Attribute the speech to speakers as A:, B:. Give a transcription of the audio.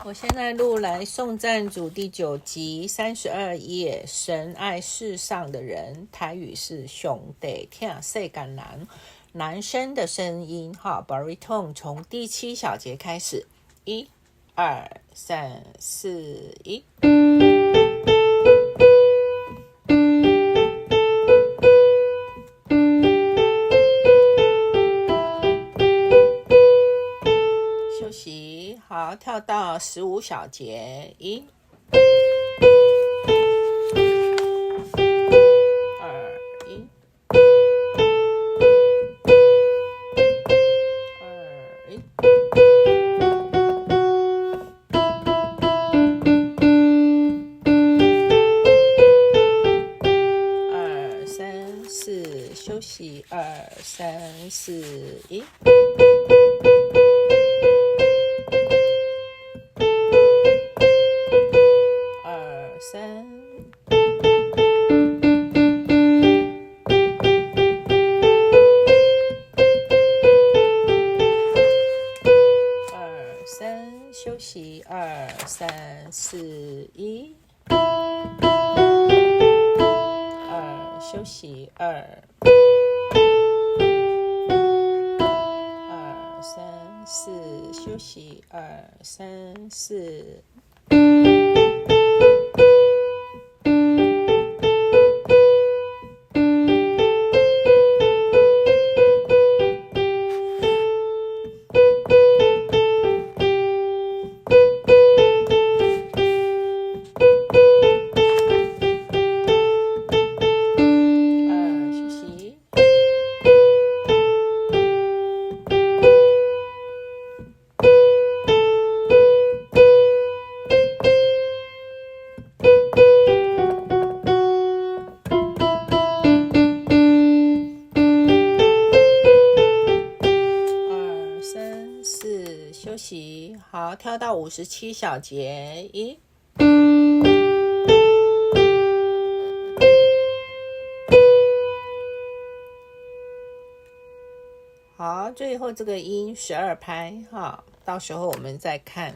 A: 我现在录来送赞主第9集32页，神爱世上的人，台语是上帝听世间人，男生的声音baritone， 从第7小节开始，1、2、3、4、1。休息，好，跳到15小节，1、2、1、2、1。2、3、4，休息，2、3、4、1。休息，2、3、4、1。休息，2、3、4，休息，2、3、4。休息，好，跳到57小节，1。好，最后这个音12拍，到时候我们再看。